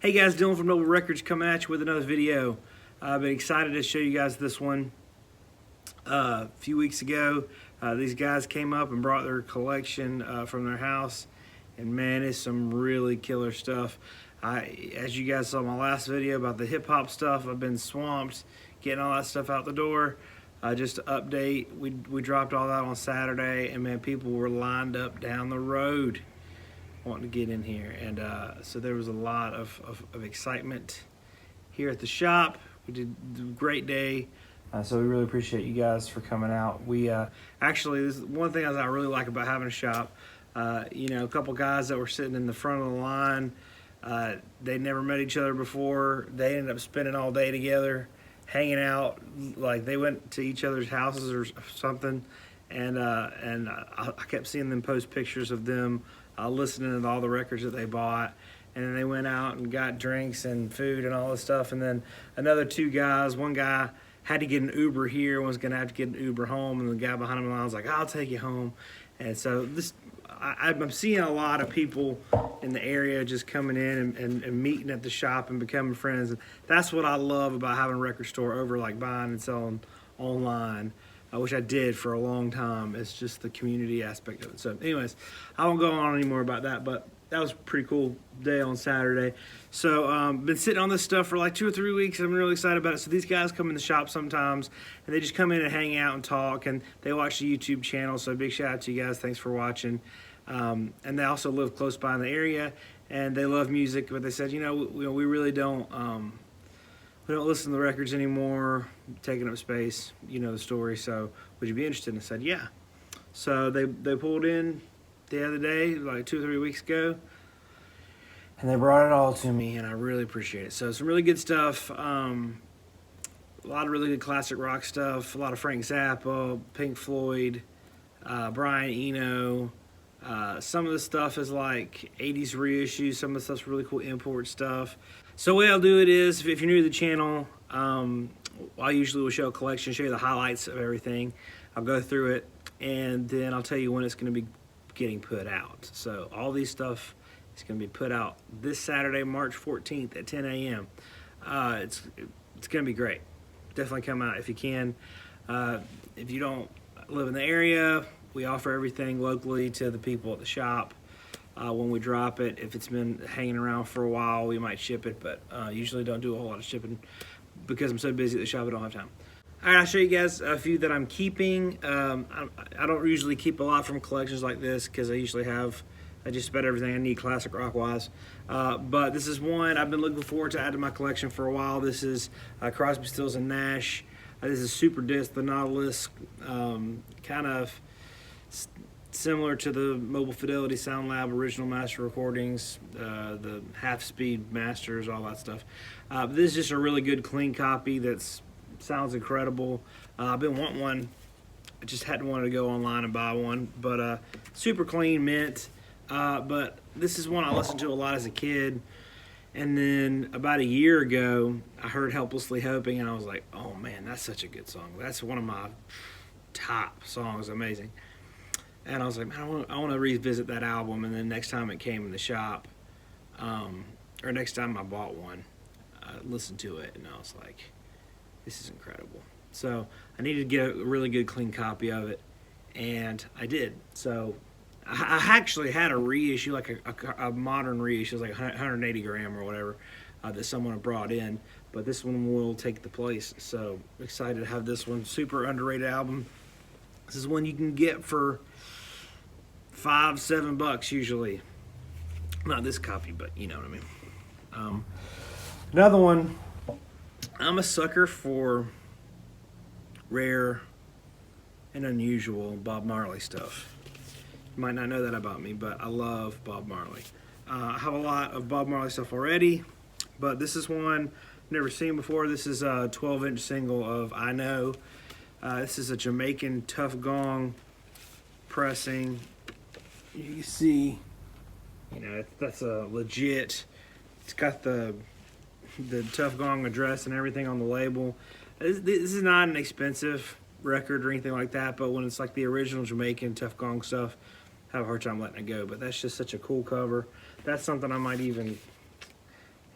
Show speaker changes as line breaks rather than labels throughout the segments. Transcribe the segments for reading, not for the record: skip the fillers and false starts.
Hey guys, Dylan from Noble Records coming at you with another video. I've been excited to show you guys this one. A few weeks ago, these guys came up and brought their collection from their house, and man, it's some really killer stuff. As you guys saw in my last video about the hip-hop stuff, I've been swamped getting all that stuff out the door. Just to update, we dropped all that on Saturday, and man, people were lined up down the road wanting to get in here, and so there was a lot of excitement here at the shop. We did a great day, so we really appreciate you guys for coming out. We actually, this is one thing I really like about having a shop. You know, a couple guys that were sitting in the front of the line, they never met each other before. They ended up spending all day together, hanging out, like they went to each other's houses or something, and I kept seeing them post pictures of them listening to all the records that they bought, and then they went out and got drinks and food and all this stuff. And then another two guys, one guy had to get an Uber here, was gonna have to get an Uber home, and the guy behind him in line was like, "I'll take you home." And so this, I'm seeing a lot of people in the area just coming in and meeting at the shop and becoming friends. And that's what I love about having a record store over like buying and selling online, which I did for a long time. It's just the community aspect of it. So anyways, I won't go on anymore about that, but that was a pretty cool day on Saturday. So been sitting on this stuff for like 2 or 3 weeks. I'm really excited about it. So these guys come in the shop sometimes, and they just come in and hang out and talk, and they watch the YouTube channel. So big shout out to you guys. Thanks for watching. And they also live close by in the area, and they love music, but they said, you know, we really don't, we don't listen to the records anymore, taking up space, you know the story, so would you be interested? And I said, yeah. So they pulled in the other day, like 2 or 3 weeks ago, and they brought it all to me, and I really appreciate it. So some really good stuff, a lot of really good classic rock stuff, a lot of Frank Zappa, Pink Floyd, Brian Eno. Some of the stuff is like 80s reissues, some of the stuff's really cool import stuff. So the way I'll do it is, if you're new to the channel, I usually will show a collection, show you the highlights of everything. I'll go through it, and then I'll tell you when it's going to be getting put out. So all these stuff is going to be put out this Saturday, March 14th at 10 a.m. It's going to be great. Definitely come out if you can. If you don't live in the area, we offer everything locally to the people at the shop. When we drop it, if it's been hanging around for a while, we might ship it, but usually don't do a whole lot of shipping because I'm so busy at the shop I don't have time. All right, I'll show you guys a few that I'm keeping. I don't usually keep a lot from collections like this because I usually have just about everything I need classic rock wise. But this is one I've been looking forward to add to my collection for a while. This is Crosby, Stills and Nash. This is Super Disc, the Nautilus, kind of similar to the Mobile Fidelity Sound Lab original master recordings, the half-speed masters, all that stuff. This is just a really good clean copy that sounds incredible. I've been wanting one. I just hadn't wanted to go online and buy one, but super clean mint. But this is one I listened to a lot as a kid, and then about a year ago I heard Helplessly Hoping, and I was like, oh man, that's such a good song. That's one of my top songs. Amazing. And I was like, man, I want to revisit that album. And then next time it came in the shop, or next time I bought one, I listened to it, and I was like, this is incredible. So I needed to get a really good clean copy of it, and I did. So I actually had a reissue, like a modern reissue, it was like 180 gram or whatever, that someone had brought in. But this one will take the place. So excited to have this one. Super underrated album. This is one you can get for $5-7 usually. Not this copy, but you know what I mean. Another one, I'm a sucker for rare and unusual Bob Marley stuff. You might not know that about me, but I love Bob Marley. I have a lot of Bob Marley stuff already, but this is one I've never seen before. This is a 12-inch single of I Know. This is a Jamaican Tough Gong pressing. You can see, you know, that's a legit. It's got the Tough Gong address and everything on the label. This is not an expensive record or anything like that, but when it's like the original Jamaican Tough Gong stuff, I have a hard time letting it go. But that's just such a cool cover. That's something I might even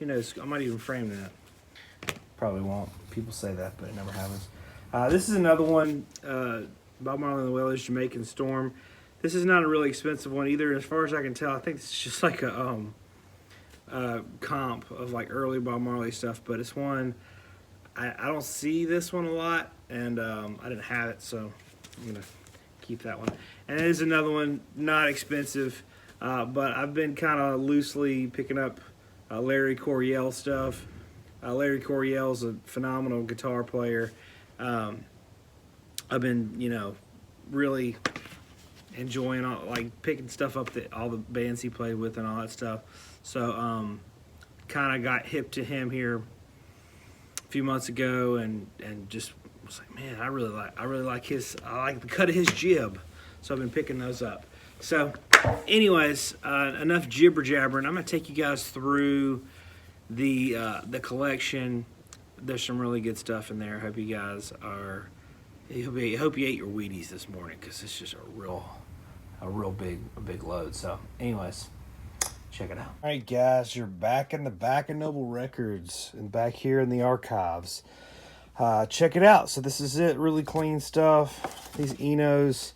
Who knows? I might even frame that. Probably won't. People say that, but it never happens. This is another one, Bob Marley and the Wailers, Jamaican Storm. This is not a really expensive one either. As far as I can tell, I think it's just like a comp of like early Bob Marley stuff, but it's one, I don't see this one a lot, and I didn't have it, so I'm going to keep that one. And it is another one, not expensive, but I've been kind of loosely picking up Larry Coryell stuff. Larry Coryell's a phenomenal guitar player. I've been, you know, really enjoying picking stuff up that all the bands he played with and all that stuff. So kind of got hip to him here a few months ago, and just was like, man, I really like I like the cut of his jib. So I've been picking those up. So anyways, enough jibber jabbering. I'm gonna take you guys through the collection. There's some really good stuff in there. I hope you guys are. I hope you ate your Wheaties this morning, because it's just a real big load. So anyways, check it out. All right, guys, you're back in the back of Noble Records and back here in the archives. Check it out. So this is it. Really clean stuff. These Enos,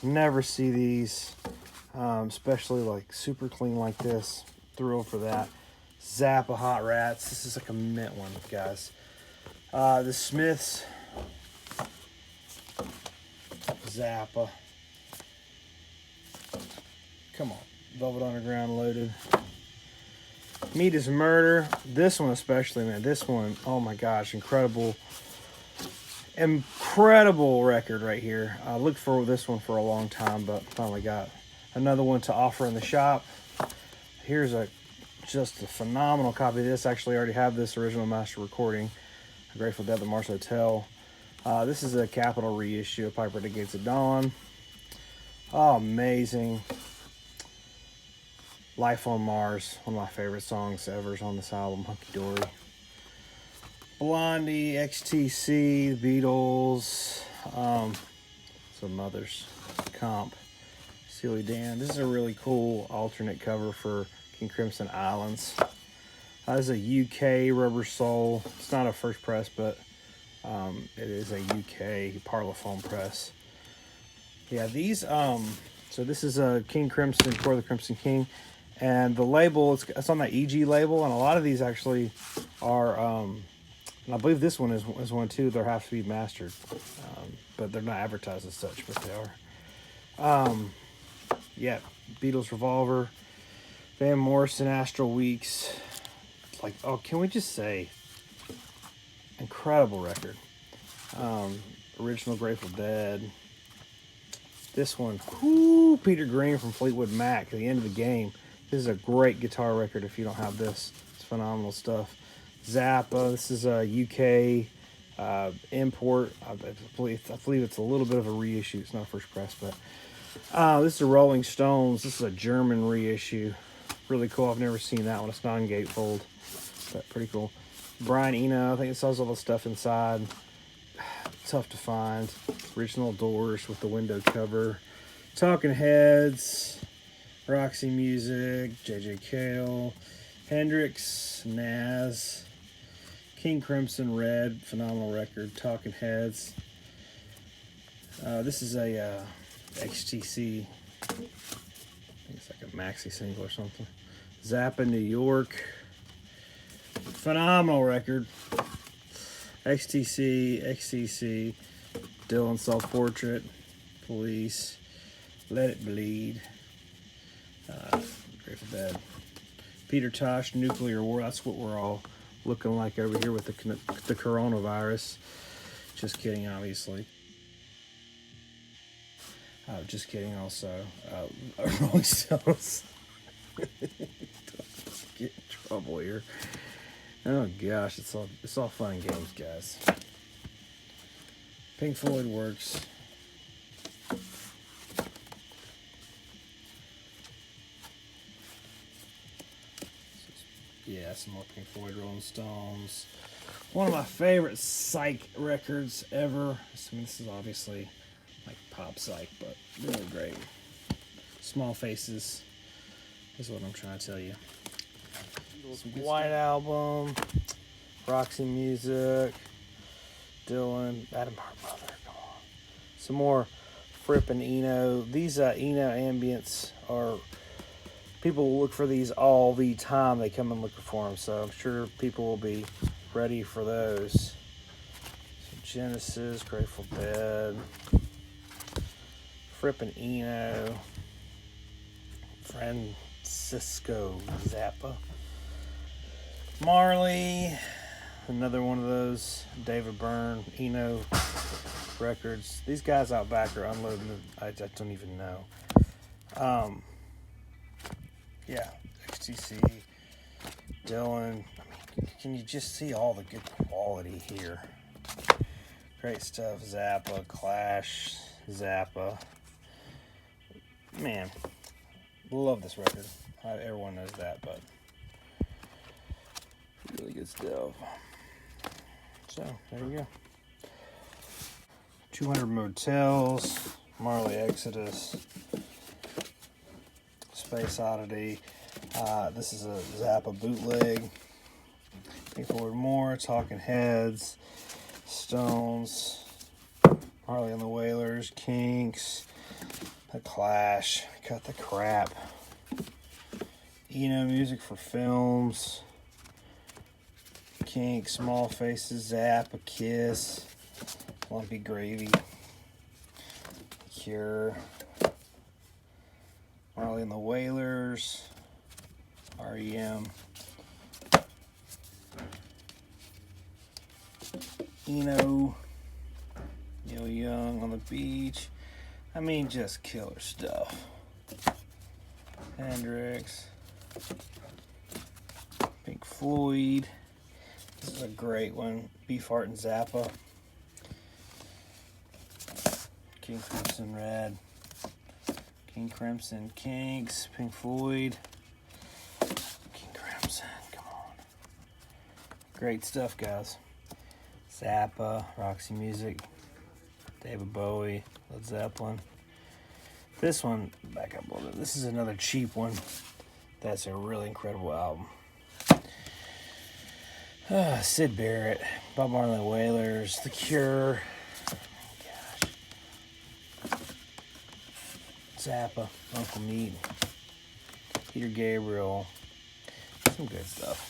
never see these, especially like super clean like this. Thrilled for that. Zappa Hot Rats. This is like a mint one, guys. The Smiths. Zappa. Come on. Velvet Underground loaded. Meat is Murder. This one especially, man. This one, oh my gosh, incredible record right here. I looked for this one for a long time, but finally got another one to offer in the shop. Here's just a phenomenal copy of this. I actually already have this original master recording. Grateful Dead, The Mars Hotel. This is a Capitol reissue of Piper at the Gates of Dawn. Oh, amazing. Life on Mars, one of my favorite songs ever is on this album, Hunky Dory. Blondie, XTC, The Beatles, some others, comp, Steely Dan. This is a really cool alternate cover for King Crimson Islands. This is a UK Rubber Soul. It's not a first press, but it is a UK Parlophone press. Yeah, these, so this is a King Crimson, For the Crimson King. And the label, it's on that EG label, and a lot of these actually are, and I believe this one is one too. They have to be mastered, but they're not advertised as such, but they are. Yeah, Beatles Revolver, Van Morrison, Astral Weeks. Like, oh, can we just say, incredible record. Original Grateful Dead. This one, whoo, Peter Green from Fleetwood Mac, The End of the Game. This is a great guitar record if you don't have this. It's phenomenal stuff. Zappa, this is a UK import. I believe it's a little bit of a reissue. It's not a first press, but this is a Rolling Stones. This is a German reissue. Really cool. I've never seen that one. It's non-gatefold, but pretty cool. Brian Eno, I think it sells all the stuff inside. Tough to find. Original Doors with the window cover. Talking Heads, Roxy Music, J.J. Cale, Hendrix, Nas, King Crimson Red, phenomenal record. Talking Heads. This is a XTC. I think it's like a maxi single or something. Zappa New York. Phenomenal record. XTC, Dylan Self-Portrait, Police, Let It Bleed, Grateful Dead, Peter Tosh, Nuclear War. That's what we're all looking like over here with the coronavirus. Just kidding, obviously. Just kidding, also. Rolling Stones. Don't get in trouble here. Oh gosh, it's all fun and games, guys. Pink Floyd works. Yeah, some more Pink Floyd, Rolling Stones. One of my favorite psych records ever. I mean, this is obviously like pop psych, but really great. Small Faces is what I'm trying to tell you. White Album, Roxy Music, Dylan, Adam Mother, come on. Some more Fripp and Eno. These Eno ambients are, people will look for these all the time. They come and look for them, so I'm sure people will be ready for those. So Genesis, Grateful Dead, Fripp and Eno, Francisco Zappa, Marley, another one of those David Byrne, Eno records. These guys out back are unloading. I don't even know. Yeah, XTC, Dylan. I mean, can you just see all the good quality here? Great stuff. Zappa, Clash, Zappa. Man, love this record. Everyone knows that, but really good stuff. So, there we go. 200 Motels, Marley Exodus, Space Oddity. This is a Zappa bootleg. Pink Floyd More, Talking Heads, Stones, Marley and the Wailers, Kinks, The Clash, Cut the Crap, Eno Music for Films, Kinks, Small Faces, Zappa, Kiss, Lumpy Gravy, Cure, Marley and the Wailers, REM, Eno, Neil Young on the Beach. I mean, just killer stuff. Hendrix, Pink Floyd. This is a great one. Beefheart and Zappa. King Crimson Red. King Crimson Kinks. Pink Floyd. King Crimson. Come on. Great stuff, guys. Zappa. Roxy Music. David Bowie. Led Zeppelin. This one, back up a little bit. This is another cheap one. That's a really incredible album. Sid Barrett, Bob Marley and the Wailers, The Cure, gosh, Zappa, Uncle Meat, Peter Gabriel, some good stuff.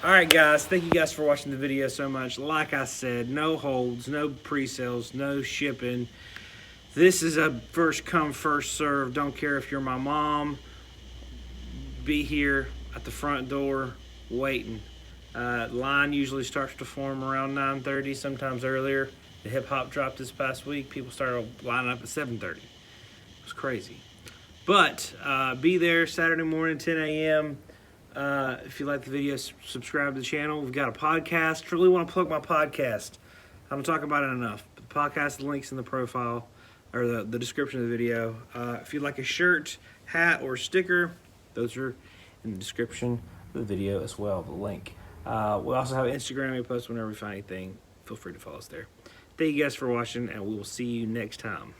Alright guys, thank you guys for watching the video so much. Like I said, no holds, no pre-sales, no shipping. This is a first come, first serve. Don't care if you're my mom. Be here at the front door waiting. Line usually starts to form around 9:30, sometimes earlier. The hip hop dropped this past week. People started lining up at 7:30. It was crazy. But be there Saturday morning, 10 a.m. If you like the video, subscribe to the channel. We've got a podcast. Really want to plug my podcast. I don't talk about it enough. The podcast links in the profile or the description of the video. If you'd like a shirt, hat, or sticker, those are in the description of the video as well, the link. We also have Instagram. We post whenever we find anything. Feel free to follow us there. Thank you guys for watching, and we will see you next time.